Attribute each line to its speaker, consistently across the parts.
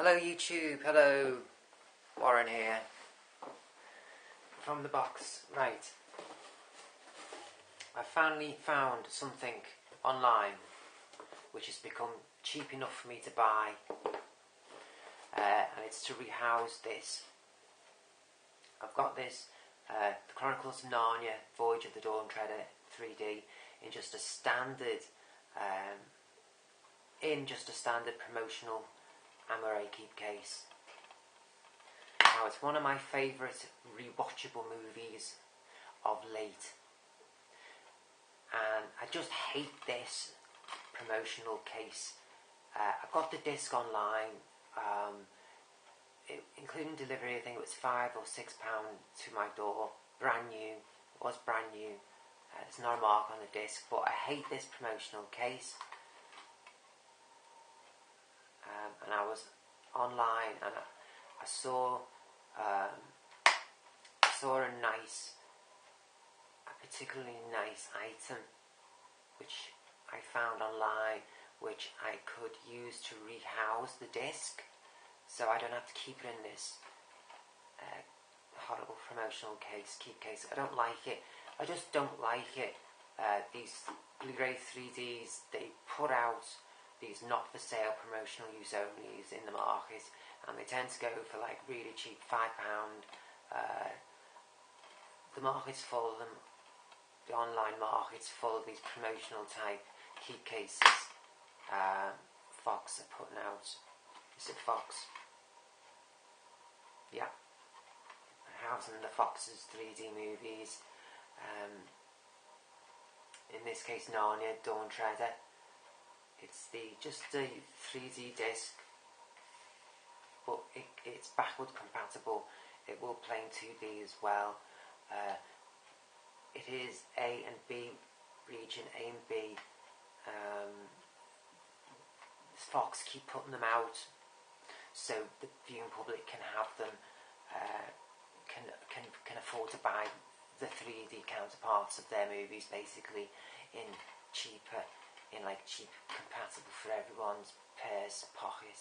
Speaker 1: Hello YouTube, hello, Warren here, from the box. Right, I finally found something online which has become cheap enough for me to buy, and it's to rehouse this. I've got this, The Chronicles of Narnia, Voyage of the Dawn Treader 3D in just a standard promotional Amaray keep case. Now, it's one of my favourite rewatchable movies of late, and I just hate this promotional case. I got the disc online, including delivery. I think it was £5 or £6 to my door, brand new. It was brand new. There's not a mark on the disc, but I hate this promotional case. And I was online and I saw a particularly nice item which I found online, which I could use to rehouse the disc, so I don't have to keep it in this horrible promotional keep case. I don't like it. I just don't like it. These Blu-ray 3Ds, they put out these not for sale promotional use onlys in the market, and they tend to go for like really cheap, £5. The market's full of them. The online market's full of these promotional type keep cases. Fox are putting out. Is it Fox? Yeah. Housing the Fox's 3D movies. In this case, Narnia, Dawn Treader. It's just the 3D disc, but it's backward compatible. It will play in 2D as well. It is A and B region, A and B. Fox keep putting them out, so the viewing public can have them, can afford to buy the 3D counterparts of their movies, basically in cheap compatible for everyone's purse pocket,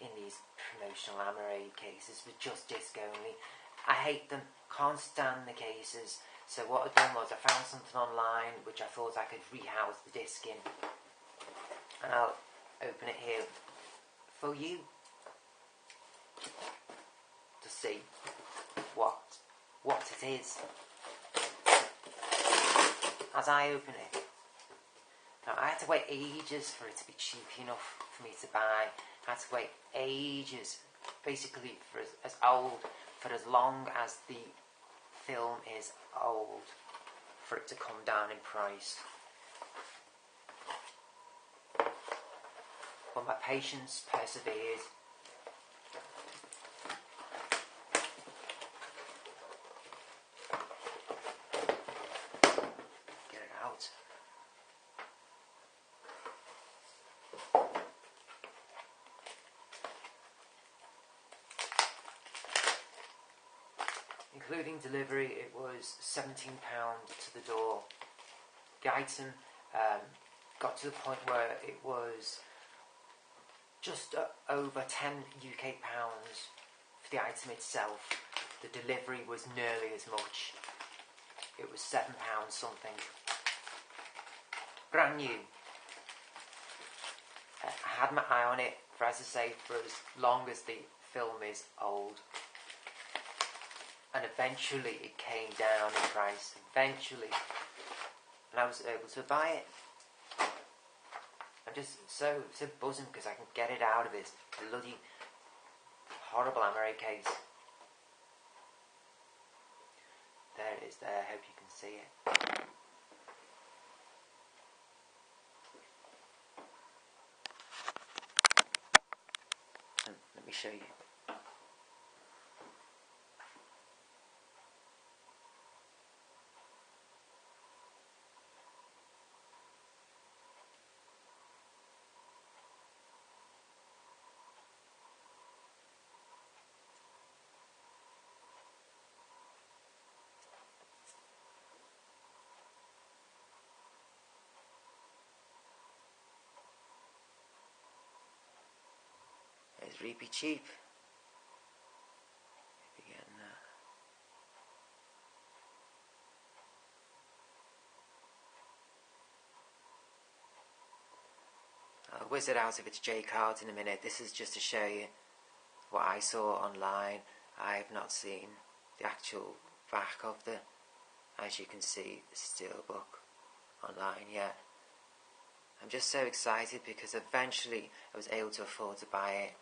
Speaker 1: in these promotional Amaray cases with just disc only. I hate them, can't stand the cases. So what I've done was I found something online which I thought I could rehouse the disc in, and I'll open it here for you to see what it is as I open it. Now, I had to wait ages for it to be cheap enough for me to buy. I had to wait ages, basically for as long as the film is old, for it to come down in price. But my patience persevered. Get it out. Including delivery, it was £17 to the door. The item got to the point where it was just over £10 UK for the item itself. The delivery was nearly as much. It was £7 something. Brand new. I had my eye on it for, as I say, for as long as the film is old. And eventually it came down in price, eventually, and I was able to buy it. I'm just so buzzing because I can get it out of this bloody horrible Amaray case. There it is there, I hope you can see it. Let me show you. It's Reapy cheap. Again, I'll whiz it out of its J cards in a minute. This is just to show you what I saw online. I have not seen the actual back of the, as you can see, the steelbook online yet. I'm just so excited because eventually I was able to afford to buy it.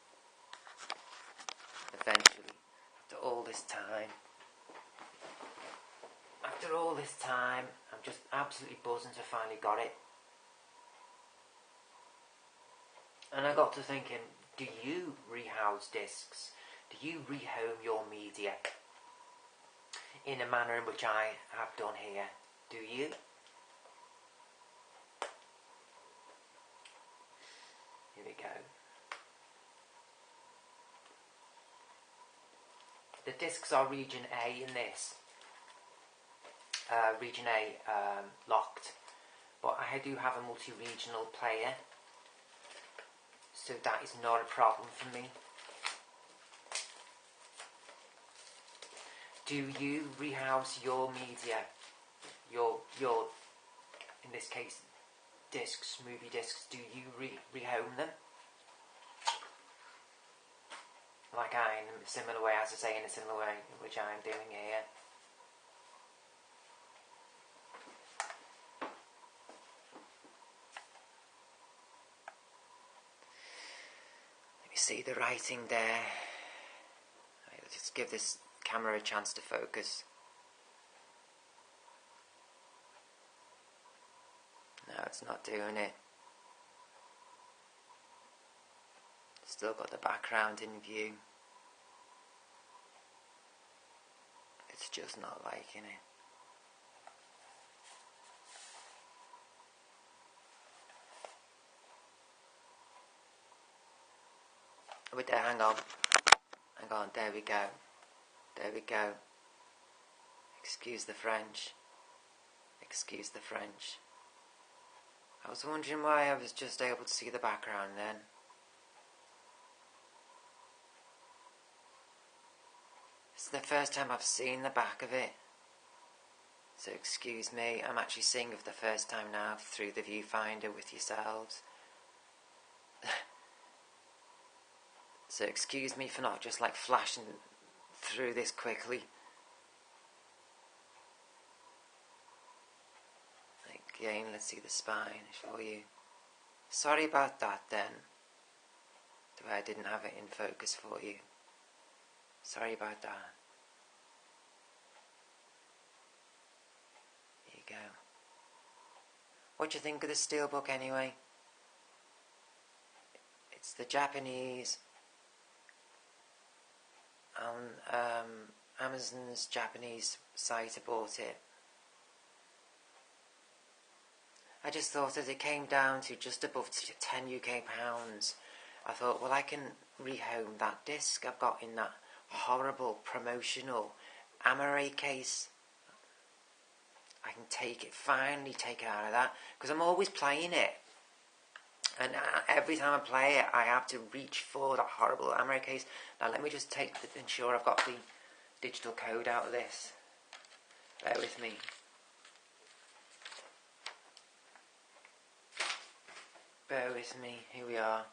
Speaker 1: Eventually, after all this time. After all this time, I'm just absolutely buzzing to finally got it. And I got to thinking, do you rehouse discs? Do you rehome your media in a manner in which I have done here? Do you? Here we go. The discs are region A in this. Region A locked. But I do have a multi-regional player. So that is not a problem for me. Do you rehouse your media? Your in this case, discs, movie discs, do you rehome them? Like I, in a similar way, as I say, in a similar way, which I'm doing here. Let me see the writing there. I'll just give this camera a chance to focus. No, it's not doing it. Still got the background in view. It's just not liking it. Wait there, hang on, there we go. There we go. Excuse the French. Excuse the French. I was wondering why I was just able to see the background then. This is the first time I've seen the back of it. So excuse me, I'm actually seeing it for the first time now through the viewfinder with yourselves. So excuse me for not just like flashing through this quickly. Again, let's see the spine for you. Sorry about that then. The way I didn't have it in focus for you. Sorry about that. There you go. What do you think of the steelbook anyway? It's the Japanese on Amazon's Japanese site. I bought it. I just thought as it came down to just above 10 UK pounds, I thought, well, I can rehome that disc I've got in that horrible promotional Amaray case. I can finally take it out of that, because I'm always playing it. And every time I play it, I have to reach for that horrible Amaray case. Now let me just ensure I've got the digital code out of this. Bear with me. Bear with me, here we are.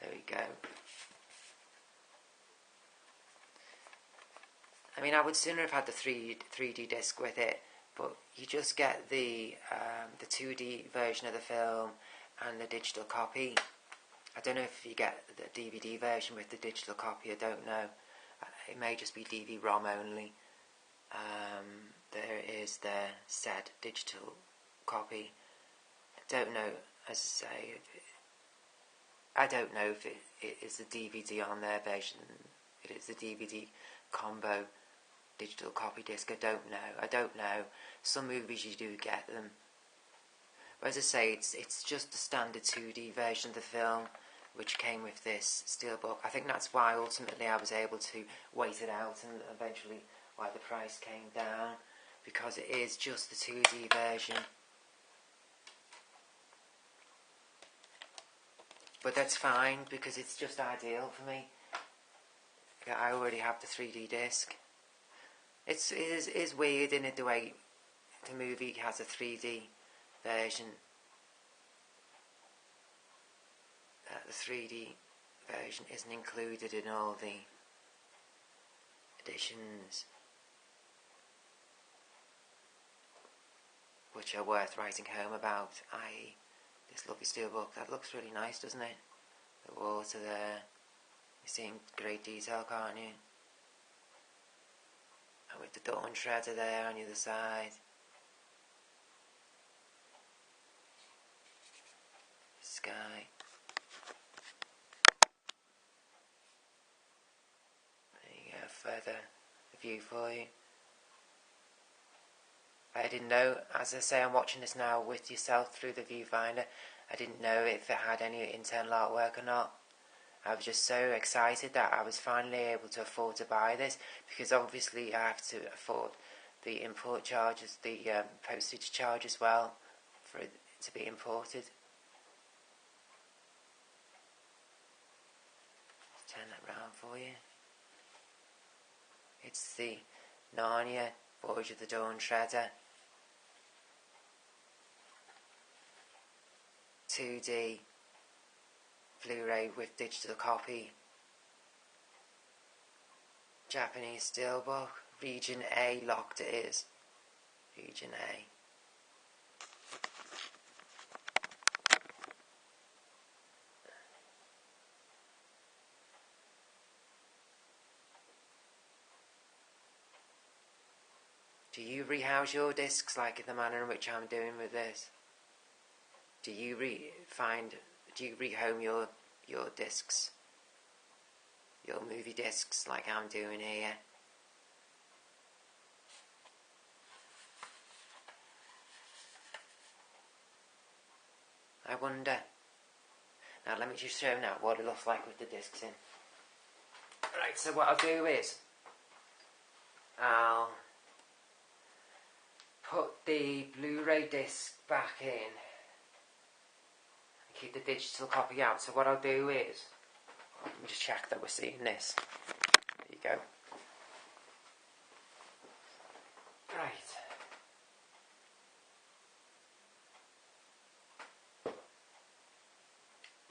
Speaker 1: There we go. I mean, I would sooner have had the 3D disc with it, but you just get the 2D version of the film and the digital copy. I don't know if you get the DVD version with the digital copy, I don't know. It may just be DVD-ROM only. There is the said digital copy. I don't know, as I say, I don't know if it is the DVD on their version, it is the DVD combo digital copy disc. I don't know. Some movies you do get them. But as I say, it's just the standard 2D version of the film which came with this steelbook. I think that's why ultimately I was able to wait it out, and eventually why the price came down, because it is just the 2D version. But that's fine because it's just ideal for me. I already have the 3D disc. It is weird in it the way the movie has a 3D version. The 3D version isn't included in all the editions, which are worth writing home about, i.e. this lovely steelbook. That looks really nice, doesn't it? The water there. You're seeing great detail, can't you? And with the dawn shredder there on the other side. Sky. There you go, further view for you. I didn't know, as I say, I'm watching this now with yourself through the viewfinder. I didn't know if it had any internal artwork or not. I was just so excited that I was finally able to afford to buy this, because obviously I have to afford the import charges, the postage charge as well, for it to be imported. Let's turn that round for you. It's the Narnia Voyage of the Dawn Shredder 2D Blu-ray with digital copy. Japanese steelbook. Region A locked it is. Region A. Do you rehouse your discs like in the manner in which I'm doing with this? Do you rehome your discs? Your movie discs like I'm doing here? I wonder. Now let me just show now what it looks like with the discs in. Right, so what I'll do is I'll put the Blu-ray disc back in and keep the digital copy out. So what I'll do is, let me just check that we're seeing this. There you go. Right.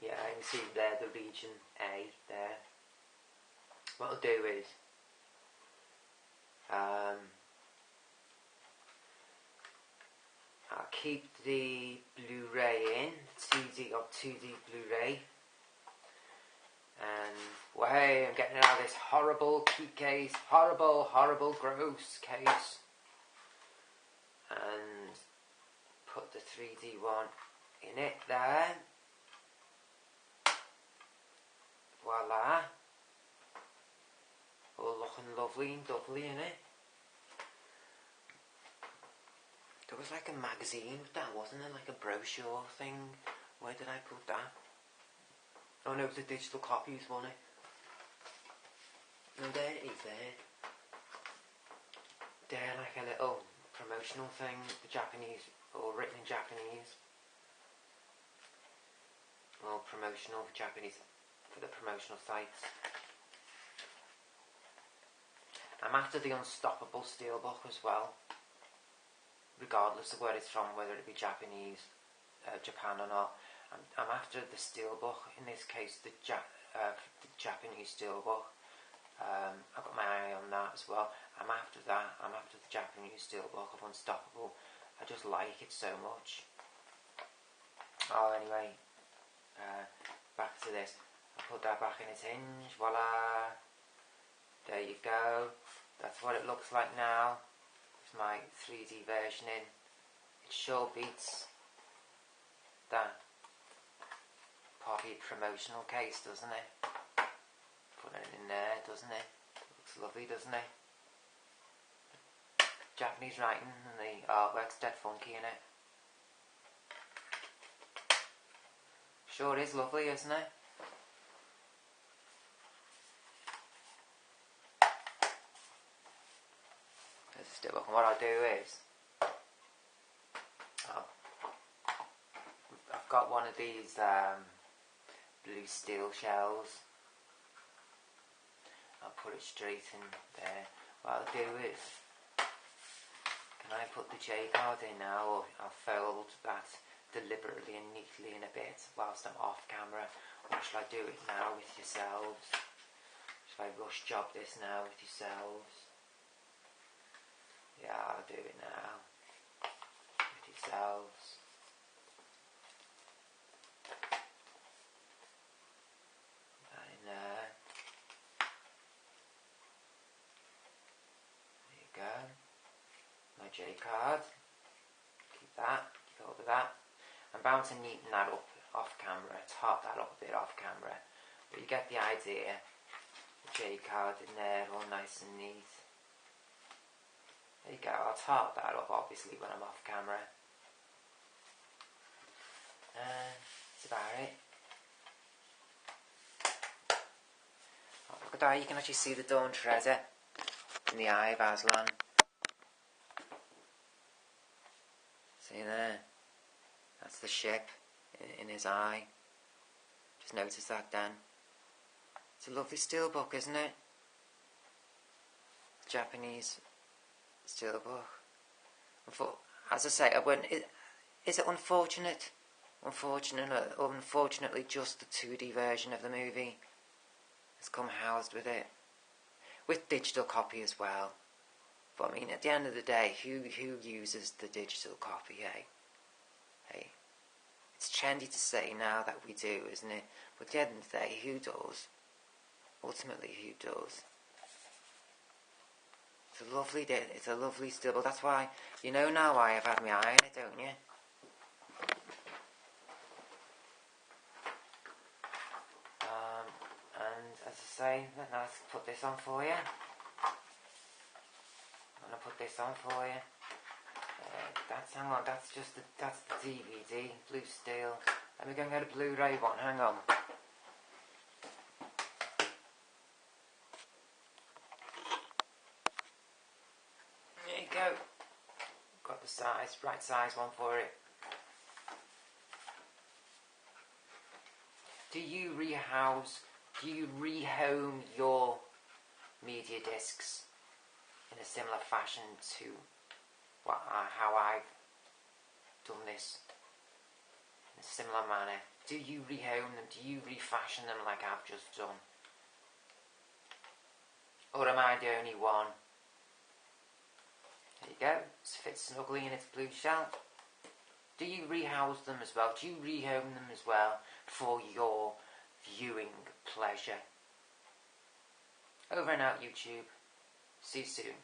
Speaker 1: Yeah, I can see there the region A there. What I'll do is I'll keep the Blu-ray in, 2D Blu-ray, and well, hey, I'm getting out of this horrible key case, horrible, gross case, and put the 3D one in it there. Voila. All looking lovely and doubly in it. There was like a magazine with that, wasn't there? Like a brochure thing. Where did I put that? Oh no, it was the digital copies, wasn't it? No, there it is there. They're like a little promotional thing, the Japanese, or written in Japanese. Or promotional for Japanese, for the promotional sites. I'm after the Unstoppable Steelbook as well, regardless of where it's from, whether it be Japanese, Japan or not. I'm after the steelbook, in this case the Japanese steelbook. I've got my eye on that as well. I'm after that. I'm after the Japanese steelbook of Unstoppable. I just like it so much. Oh, anyway, back to this. I put that back in its hinge. Voila. There you go. That's what it looks like now. It's my 3D version in. It sure beats that poppy promotional case, doesn't it? Putting it in there, doesn't it? Looks lovely, doesn't it? Japanese writing and the artwork's dead funky in it. Sure is lovely, isn't it? There's a steelbook, and what I'll do is I've got one of these blue steel shells. I'll put it straight in there. What I'll do is, can I put the J card in now, or I'll fold that deliberately and neatly in a bit whilst I'm off camera, or shall I do it now with yourselves? Shall I rush job this now with yourselves? Yeah, I'll do it now with yourselves. That in there. There you go. My J card. Keep that. Keep hold of that. I'm bound to neaten that up off camera, top that up a bit off camera, but you get the idea. The J card in there, all nice and neat. There you go. I'll top that up obviously when I'm off camera. That's about it. Oh, look at that, you can actually see the Dawn Treasure in the eye of Aslan. See there? That's the ship in his eye. Just notice that then. It's a lovely steelbook, isn't it? Japanese steelbook. As I say, is it unfortunate? Unfortunately, just the 2D version of the movie has come housed with it, with digital copy as well. But I mean, at the end of the day, who uses the digital copy, eh? Hey, it's trendy to say now that we do, isn't it? But at the end of the day, who does? Ultimately, who does? It's a lovely steelbook. That's why, you know now why I've had my eye on it, don't you? And as I say, let's put this on for you. I'm gonna put this on for you. Hang on, that's the DVD, blue steel. Let me go and get a Blu-ray one, hang on. There you go. Got the right size one for it. Do you rehome your media discs in a similar fashion to how I've done this? In a similar manner. Do you rehome them? Do you refashion them like I've just done? Or am I the only one? There you go. It fits snugly in its blue shell. Do you rehouse them as well? Do you rehome them as well for your viewing pleasure? Over and out, YouTube. See you soon.